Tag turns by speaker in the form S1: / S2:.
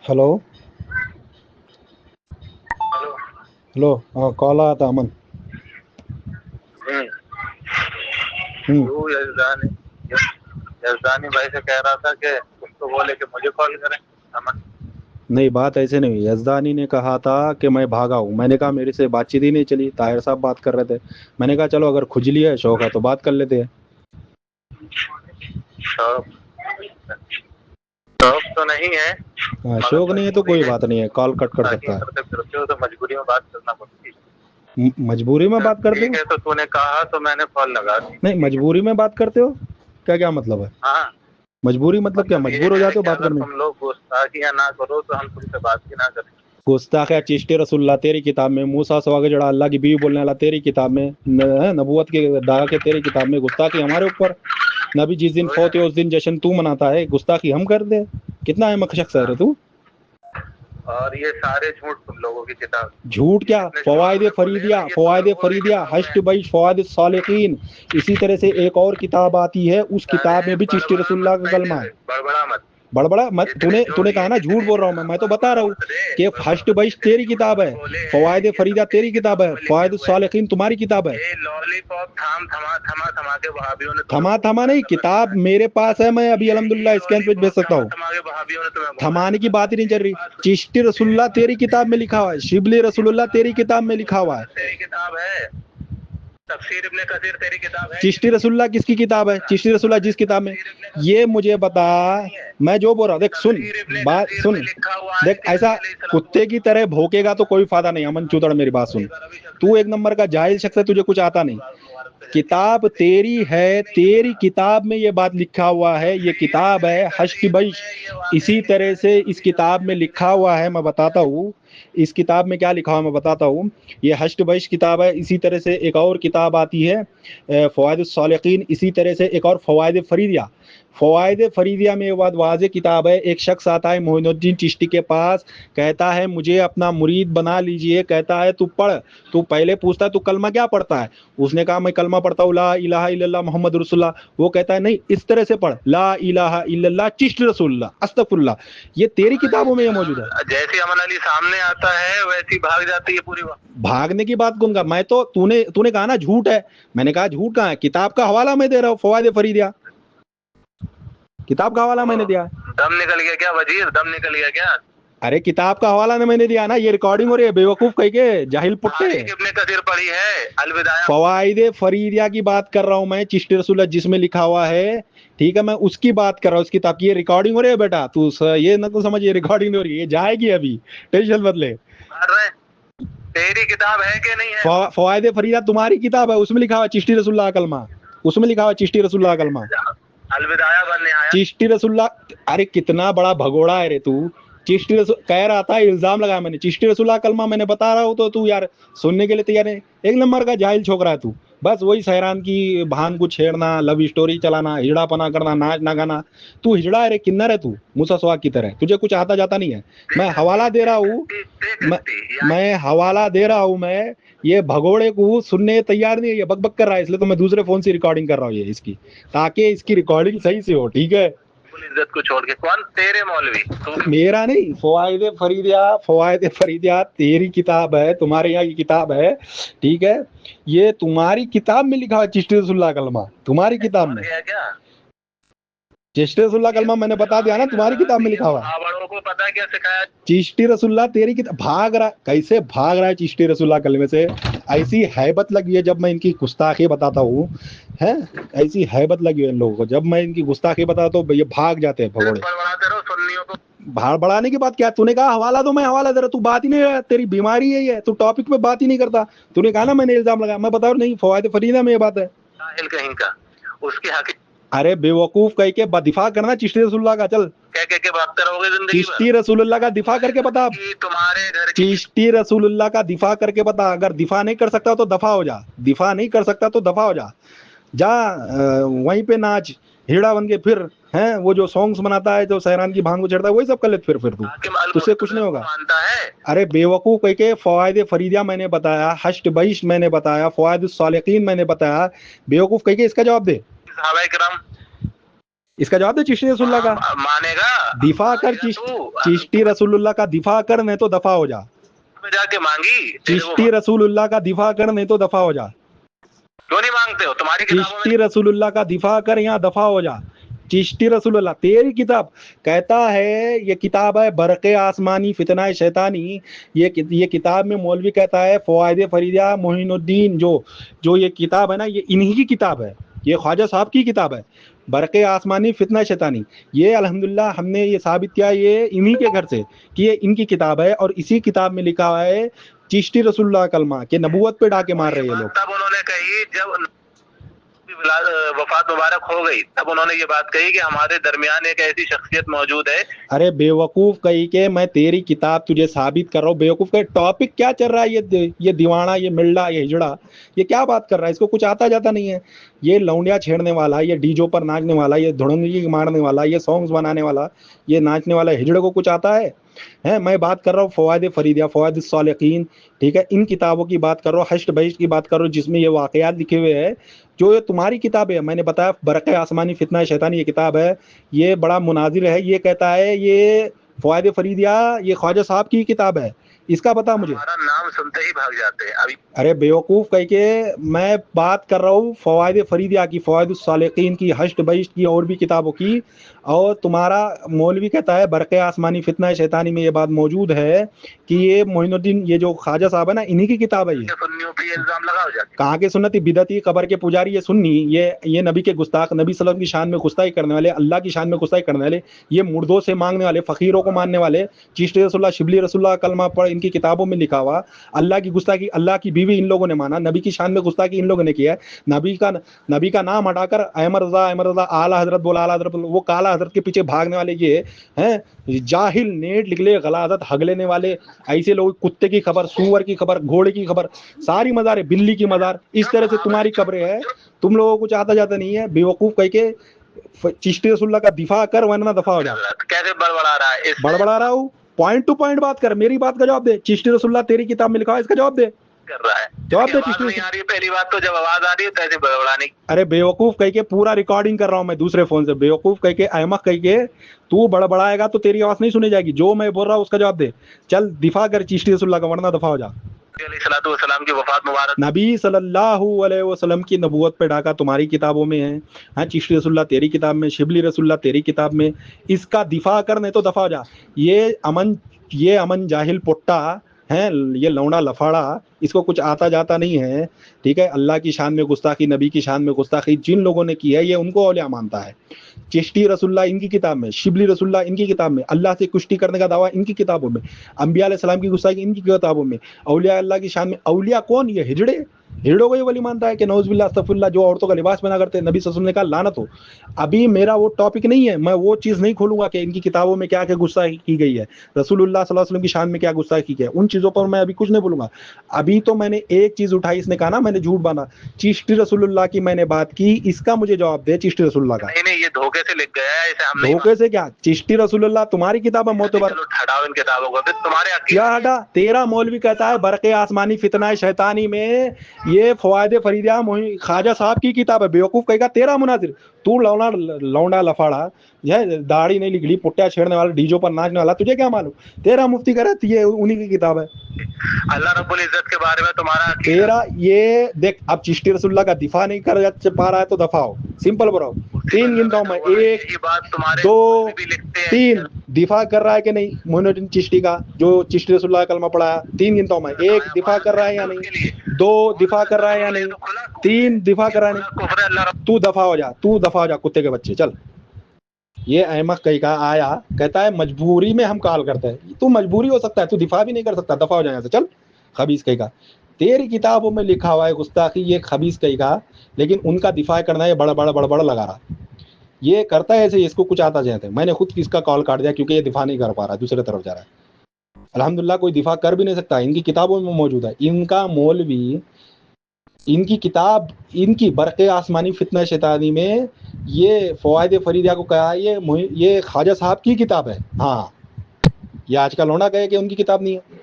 S1: Hello
S2: hello.
S1: Hello, हाँ call आया था अमन।
S2: वो यजदानी भाई से कह रहा था कि उसको बोले कि मुझे कॉल करें। अमन
S1: नहीं, बात ऐसे नहीं हुई। यजदानी ने कहा था कि मैं भागा हूँ। मैंने कहा मेरे से बातचीत ही नहीं चली, ताहिर साहब बात कर रहे थे। मैंने कहा चलो अगर खुजली है, शौक है तो बात कर लेते हैं।
S2: शौक शौक तो नहीं है,
S1: हाँ,
S2: मगर
S1: शौक नहीं है तो
S2: मजबूरी
S1: कोई
S2: है।
S1: बात नहीं है, कॉल कट कर
S2: ताकि
S1: सकता है।
S2: करते फिरते हो तो मजबूरी में बात करना पड़ती है।
S1: मजबूरी में बात करते
S2: ठीक
S1: हो?
S2: है, तो तूने कहा तो मैंने कॉल लगा दी।
S1: नहीं, मजबूरी में बात करते हो? क्या क्या मतलब है?
S2: हाँ,
S1: मजबूरी मतलब क्या?
S2: मतलब ये
S1: मजबूर हो
S2: है
S1: जाते हो
S2: कि
S1: बात
S2: अगर
S1: करने?
S2: तुम लोग गुस्ताखियां ना करो तो हम तुमसे बात ही ना करें।
S1: गुस्ताख है चिश्ती रसुल्ला तेरी किताब में, मूसा सवा जड़ा अल्लाह की बीवी बोलने वाला तेरी किताब में, नबूवत के दागा के तेरी किताब में। गुस्ताखी हमारे ऊपर। नबी जिस दिन फौत है उस दिन जश्न तू मनाता है, गुस्ताखी हम कर दे? कितना अहमक शख्स है रे तू।
S2: और ये सारे झूठ तुम लोगों की किताब।
S1: झूठ क्या?
S2: जितने
S1: फवायद
S2: शुमारे खुले हैं ना,
S1: फरीदिया,
S2: ये तुम
S1: फवायद
S2: लोगों की
S1: फरीदिया,
S2: किताबों में
S1: हश्त बैश फवायद सालिकीन। इसी तरह से एक और किताब आती है, उस किताब
S2: अरे
S1: में भी चिश्ती
S2: बड़बड़ा
S1: रसुल्लाह
S2: मत
S1: का
S2: पहले,
S1: कलमा है।
S2: बड़बड़ा मत।
S1: बड़बड़ा मत।
S2: जितने
S1: तूने कहा ना झूठ बोल रहा हूँ मैं तो बता रहा हूँ कि हश्त बैश तेरी किताब है, फवायद फरीदा तेरी किताब है, फवायद सालिकीन तुम्हारी किताब है।
S2: ये लॉलीपॉप थाम थमा थमा थमा के वहाबियों ने
S1: थमा थमा नहीं, किताब मेरे पास है, मैं अभी अल्हम्दुलिल्लाह स्कैन पे भेज सकता हूँ।
S2: थमा के वहाबियों ने तुम्हें
S1: थमाने की बात ही नहीं चल रही। चिश्ती रसुल्लाह तेरी किताब में लिखा हुआ है, शिबली रसूलुल्लाह तेरी किताब में लिखा हुआ है।
S2: तेरी किताब है, तफसीर इब्ने कसीर तेरी किताब है।
S1: चिश्ती रसुल्लाह किसकी किताब है? चिश्ती रसुल्लाह जिस किताब में, ये मुझे बता। मैं जो बोल रहा हूँ देख, सुन बात सुन। देख, ऐसा कुत्ते की तरह भौंकेगा तो कोई फायदा नहीं। अमन चूतड़, मेरी बात सुन। तू एक नंबर का जाहिल शख्स है, तुझे कुछ आता नहीं। किताब तेरी है, तेरी किताब में ये बात लिखा हुआ है, ये किताब है हश्त बैश। इसी तरह से इस किताब में लिखा हुआ है, मैं बताता हूँ इस किताब में क्या लिखा हुआ मैं बताता हूँ। ये हश्त बैश किताब है। इसी तरह से एक और किताब आती है फ़वाइद सालिकीन। इसी तरह से एक और फ़वाइद फरीदिया। फ़वाइद फरीदिया में बात वाज़ेह किताब है। एक शख्स आता है मोइनुद्दीन चिश्ती के पास, कहता है मुझे अपना मुरीद बना लीजिए। कहता है तू पढ़। तू पहले पूछता है तू कलमा क्या पढ़ता है? उसने कहा मैं कलमा पढ़ता हूँ ला इलाहा इल्लल्लाह मोहम्मद रसूलुल्लाह। वो कहता है नहीं, इस तरह से पढ़, ला इलाहा इल्लल्लाह चिश्ती रसूलुल्लाह अस्तगफुरुल्लाह। ये तेरी किताबों में ये मौजूद है।
S2: जैसे अमन अली सामने आता है वैसी भाग जाती है पूरी बात।
S1: भागने की बात कौन का? मैं तो तूने तूने कहा ना झूठ है। मैंने कहा झूठ कहाँ है? किताब का हवाला मैं दे रहा हूँ, फवायद फरीदिया किताब का हवाला मैंने दिया।
S2: दम निकल गया क्या वजीर? दम निकल गया क्या?
S1: अरे किताब का हवाला ने मैंने दिया ना। ये रिकॉर्डिंग हो रही है, बेवकूफ कह के जाहिल पुट्टे।
S2: इब्ने कसीर पढ़ी है, अलविदाया।
S1: फवायद फरीदिया की बात कर रहा हूँ मैं, चिश्ती रसूलुल्लाह जिसमें लिखा हुआ है। ठीक है, मैं उसकी बात कर रहा हूँ, उस किताब की। ये रिकॉर्डिंग हो रही है बेटा, तू ये ना तो समझ, ये रिकॉर्डिंग नहीं हो रही है, ये जाएगी अभी, टेंशन मत ले।
S2: तेरी किताब है कि नहीं है?
S1: फवायद फरीदिया तुम्हारी किताब है, उसमें लिखा हुआ चिश्ती रसूलुल्लाह का कलमा। उसमें लिखा हुआ चिश्ती रसूलुल्लाह का कलमा।
S2: अलविदाया बनने आया
S1: चिश्ती रसूलुल्लाह। अरे कितना बड़ा भगोड़ा है रे तू। चिश्ती रसूल कह रहा था, इल्जाम लगाया मैंने, चिश्ती रसूलुल्लाह कलमा मैंने बता रहा हूँ तो तू यार सुनने के लिए तैयार है। एक नंबर का जाहिल छोकरा है तू। बस वही सहरान की भान को छेड़ना, लव स्टोरी चलाना, हिजड़ापना करना, नाच ना गाना। तू हिजड़ा है रे, किन्नर है तू, मूसा स्वाग की तरह। तुझे कुछ आता जाता नहीं है। मैं हवाला दे रहा हूँ, मैं हवाला दे रहा हूँ मैं। ये भगोड़े को सुनने तैयार नहीं है, ये बकबक कर रहा है, इसलिए तो मैं दूसरे फोन से रिकॉर्डिंग कर रहा हूँ ये इसकी, ताकि इसकी रिकॉर्डिंग सही से हो। ठीक है,
S2: इज्जत को छोड़ के। कौन? तेरे मौलवी?
S1: मेरा नहीं, फवायद फरीदिया, फवायद फरीदिया तेरी किताब है, तुम्हारे यहाँ की किताब है। ठीक है, ये तुम्हारी किताब में लिखा है चिश्ती रसूलुल्लाह कलमा, तुम्हारी किताब में। चिश्ती रसूलुल्लाह कलमा मैंने बता दिया ना, तुम्हारी किताब में लिखा हुआ है।
S2: बड़ों को पता क्या सिखाया?
S1: चिश्ती रसूलुल्लाह तेरी किताब। भाग रहा, कैसे भाग रहा है चिश्ती रसूलुल्लाह कलमे से। ऐसी हैबत लगी है जब मैं इनकी गुस्ताखी बताता हूँ, है ऐसी हैबत लगी है इन लोगों को, जब मैं इनकी गुस्ताखी बताता हूँ ये भाग जाते हैं भगोड़े। भाड़ बढ़ाने की बात क्या? तूने कहा हवाला दो, मैं हवाला दे रहा, तू बात ही नहीं, तेरी बीमारी है ये, तू टॉपिक पे बात ही नहीं करता। तूने कहा ना मैंने इल्जाम लगाया, मैं बता रहा नहीं, फवायद फरीदा में ये बात है।
S2: कहीं का उसके हक।
S1: अरे बेवकूफ कह के दिफा करना चिश्ती रसूलुल्लाह का। चल
S2: कह के भागते रहोगे जिंदगी भर।
S1: चिश्ती रसूलुल्लाह का दिफा करके बता।
S2: तुम्हारे घर
S1: चिश्ती रसूलुल्लाह का दिफा करके बता। अगर दिफा नहीं कर सकता तो दफा हो जा, दिफा नहीं कर सकता तो दफा हो जा। जा वहीं पे नाच, हिड़ा बन के फिर हैं, वो जो सॉन्ग्स बनाता है, जो सहरान की भांग को चढ़ता है, वही सब कर ले फिर तू, तुझसे कुछ नहीं होगा। अरे बेवकूफ कह के फवायद फरीदिया मैंने बताया, हश्त बैश मैंने बताया, फवायद सालिकीन मैंने बताया, बेवकूफ कह के इसका जवाब दे। इसका जवाब दे चिश्ती रसूलुल्लाह का।
S2: मानेगा
S1: दिफा कर चिश्ती रसूलुल्लाह का दिफा कर, नहीं तो दफा हो जा।
S2: जाके मांगी
S1: चिश्ती रसूलुल्लाह का दिफा कर, नहीं तो दफा हो जा।
S2: क्यों नहीं मांगते हो? तुम्हारी किताबों
S1: चिश्ती रसूलुल्लाह का दिफा कर, यहाँ दफा हो जा। चिश्ती रसूलुल्लाह तेरी किताब कहता है, ये किताब है बरक़े आसमानी फितना शैतानी। ये किताब में मौलवी कहता है फ़वाइद फरीदिया मोइनुद्दीन, जो ये किताब है ना, ये इन्हीं की किताब है, ये ख्वाजा साहब की किताब है, बरक़े आसमानी फितना शैतानी। ये अल्हम्दुलिल्लाह हमने ये साबित किया ये इन्हीं के घर से कि ये इनकी किताब है, और इसी किताब में लिखा है चिश्ती रसूलुल्लाह कलमा के नबूवत पे डाके मार रहे हैं लोग।
S2: तब उन्होंने कही, जब वफात मुबारक हो गई, तब उन्होंने ये बात कही कि हमारे दरमियान एक ऐसी शख्सियत मौजूद है।
S1: अरे बेवकूफ कही के मैं तेरी किताब तुझे साबित कर रहा हूँ। बेवकूफ का टॉपिक क्या चल रहा है? ये दीवाना, ये मिल्ला, ये हिजड़ा, ये क्या बात कर रहा है? इसको कुछ आता जाता नहीं है। ये लौंडिया छेड़ने वाला, ये डीजो पर नाचने वाला, ये धुड़ंगी मारने वाला, ये सॉन्ग्स बनाने वाला, ये नाचने वाला हिजड़े को कुछ आता है? मैं बात कर रहा हूँ फ़वाइद फरीदिया, फ़वाइद सालिकीन, ठीक है, इन किताबों की बात कर रहा हूँ, हश्र बहिश्त की बात कर रहा हूँ, जिसमें ये वाक़यात लिखे हुए हैं। जो ये तुम्हारी किताब है, मैंने बताया बरक़े आसमानी फितना शैतानी, ये किताब है, ये बड़ा मुनाजिर है। ये कहता है ये फ़वाइद फरीदिया ये ख्वाजा साहब की किताब है। इसका पता मुझे,
S2: हमारा नाम सुनते ही भाग जाते हैं अभी।
S1: अरे बेवकूफ़ कह के मैं बात कर रहा हूँ फ़वाइद फरीदिया की, फ़वाइद सालिकीन की, हश्र बहिश्त की, और भी किताबों की। और तुम्हारा मौलवी कहता है बरक़े आसमानी फितना शैतानी में ये बात मौजूद है कि ये मोइनुद्दीन, ये जो ख्वाजा साहब है ना, इन्हीं की किताब है। ये
S2: सुन्नियों पे इल्जाम लगाओ जाके।
S1: कहाँ के सुन्नती बिदती कबर के पुजारी, ये सुन्नी, ये नबी के गुस्ताख, नबी सल्लल्लाहु अलैहि वसल्लम की शान में गुस्ताखी करने वाले, अल्लाह की शान में गुस्ताखी करने वाले, ये मुर्दों से मांगने वाले, फ़कीरों को मानने वाले, चिश्ती रसूलुल्लाह, शिबली रसूलुल्लाह कलमा पढ़, इनकी किताबों में लिखा हुआ। अल्लाह की गुस्ताखी, अल्लाह की बीवी इन लोगों ने माना, नबी की शान में गुस्ताखी इन लोगों ने किया है। नबी का नाम हटाकर अहमद रज़ा, आला हज़रत बोला, आला हज़रत बोला, वो काला हज़रत के पीछे भागने वाले ये हैं जाहिल, नेट निकले, गलाजत हग लेने वाले ऐसे लोग। कुत्ते की खबर, सूअर की खबर, घोड़े की खबर, सारी मज़ार है, बिल्ली की मज़ार, इस तरह से तुम्हारी खबरें हैं। तुम लोगों को कुछ आता जाता नहीं है। बेवकूफ़ कह के चिश्ती रसूलुल्लाह का दिफा कर, वरना दफा हो जा।
S2: कैसे बड़बड़ा रहा है?
S1: बड़बड़ा रहा हूँ, पॉइंट टू पॉइंट बात कर, मेरी बात का जवाब दे। चिश्ती रसूलुल्लाह तेरी किताब में लिखा है, इसका जवाब दे।
S2: कर रहा है
S1: जवाब दे।
S2: चिश्ती नहीं आ रही है, पहली बात तो जब आवाज आ रही है तो ऐसे बड़बड़ाने।
S1: अरे बेवकूफ कह के पूरा रिकॉर्डिंग कर रहा हूँ मैं दूसरे फोन से। बेवकूफ कह के, अहमक कह के तू बड़बड़ाएगा तो तेरी आवाज नहीं सुनी जाएगी। जो मैं बोल रहा हूँ उसका जवाब दे। चल दिफा कर चिश्ती रसूलुल्लाह का, वरना दफा हो जा।
S2: अलैहिस्सलाम की वफात मुबारक,
S1: नबी सल्लल्लाहु अलैहि वसल्लम की नबूवत पे डाका तुम्हारी किताबों में है। हाँ, चिश्ती रसूलुल्लाह तेरी किताब में, शिबली रसूलुल्लाह तेरी किताब में। इसका दिफा कर, नहीं तो दफा हो जा। ये अमन जाहिल पुट्टा है, ये लौंडा लफाड़ा, इसको कुछ आता जाता नहीं है, ठीक है। अल्लाह की शान में गुस्ताखी, नबी की शान में गुस्ताखी जिन लोगों ने की है, ये उनको औलिया मानता है। चिश्ती रसूलुल्लाह इनकी किताब में, शिबली रसूलुल्लाह इनकी किताब में, अल्लाह से कुश्ती करने का दावा इनकी किताबों में, अंबिया अलैहिस्सलाम की गुस्ताखी इनकी किताबों में, औलिया अल्लाह की शान में। औलिया कौन? ये हिजड़े, हिजड़ों को ये वली मानता है कि नौज़ुबिल्लाह अस्तगफिरुल्लाह, जो औरतों का लिबास पहना करते हैं। नबी सल्लल्लाहु अलैहि वसल्लम ने कहा लानत हो। अभी मेरा वो टॉपिक नहीं है, मैं वो चीज़ नहीं खोलूंगा कि इनकी किताबों में क्या क्या गुस्ताखी की गई है, रसूलुल्लाह सल्लल्लाहु अलैहि वसल्लम की शान में क्या गुस्ताखी की है, उन चीज़ों पर मैं अभी कुछ नहीं बोलूंगा। अभी तो मैंने एक चीज़ उठाई, इसने कहा ना मैंने झूठ बांधा, चिश्ती रसूलुल्लाह की मैंने बात की, इसका मुझे जवाब दे। चिश्ती रसूलुल्लाह का
S2: नहीं, ये धोखे से लिख गया है, इसे हम नहीं
S1: धोखे से क्या? चिश्ती रसूलुल्लाह तुम्हारी किताब है मोतबर।
S2: चलो हटाओ इन किताबों को, फिर तुम्हारे
S1: क्या हटा? तेरा मौलवी कहता है बरक़े आसमानी फितना शैतानी में ये फ़वाइद फरीदिया ख्वाजा साहब की किताब है। बेवकूफ़ कहेगा तेरा मुनाजिर, तू लौंडा लफाड़ा, यह दाढ़ी नहीं निकली, पुट्टिया छेड़ने वाला, डीजो पर नाचने वाला, तुझे क्या मालूम? तेरा मुफ्ती कह रहा है ये उन्हीं की किताब है।
S2: अल्लाह रब्बुल इज्जत के बारे में तुम्हारा
S1: तेरा ये देख, अब चिश्ती रसूलुल्लाह का दिफा नहीं कर पा रहा है तो दफा हो। सिंपल बोलो, 3 गिनता हूं मैं, 1 2 3। दिफा कर रहा है कि नहीं मोइनुद्दीन चिश्ती का, जो चिश्ती रसूलुल्लाह का कलमा पढ़ा है? 3 गिनता हूं मैं, 1 दिफा कर रहा है या नहीं, 2 दिफा कर रहा है या नहीं, 3 दिफा कर रहा है नहीं। तू दफा हो जा, तू दफा हो जा कुत्ते के बच्चे। चल, ये अहमक कहीं का आया, कहता है मजबूरी में हम कॉल करते हैं। तू मजबूरी हो सकता है, तू दिफा भी नहीं कर सकता, दफा हो जाए से। चल, खबीस कहीं का, तेरी किताबों में लिखा हुआ है गुस्ताखी, ये खबीस कहीं का, लेकिन उनका दिफा करना है बड़ा लगा रहा। ये करता है ऐसे, इसको कुछ आता जाता है। मैंने खुद किसका कॉल काट दिया क्योंकि ये दिफा नहीं कर पा रहा, दूसरे तरफ जा रहा है। अल्हम्दुलिल्लाह कोई दिफा कर भी नहीं सकता, इनकी किताबों में मौजूद है। इनका मौलवी, इनकी किताब, इनकी बरक़े आसमानी फितना शैतानी में ये फ़वाइद फरीदिया को कहा ये ख्वाजा साहब की किताब है। हाँ, ये आज का लौंडा कहे कि उनकी किताब नहीं है।